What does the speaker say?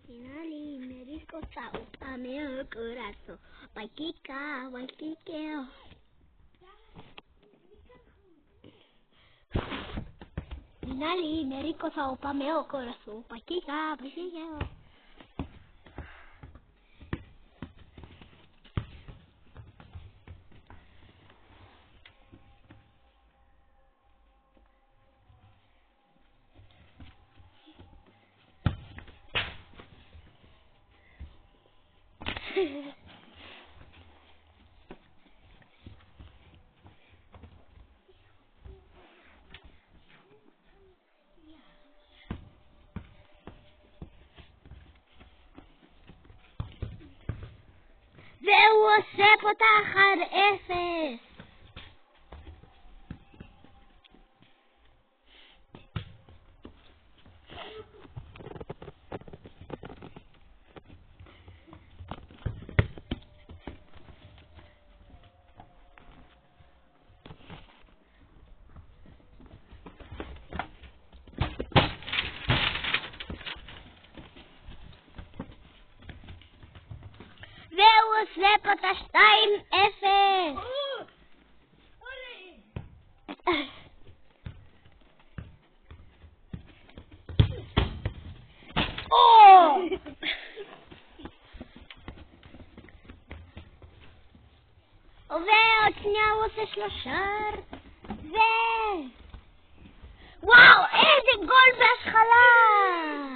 Finally, Mexico South America, Waikika, Waikika. Finally, Mexico South America, Waikika, Waikika. והוא עושה פותח עד 0. והוא עושה פותח 2-0. ועוד שנייה הוא עושה 3. וואו, איזה גול בהשחלה!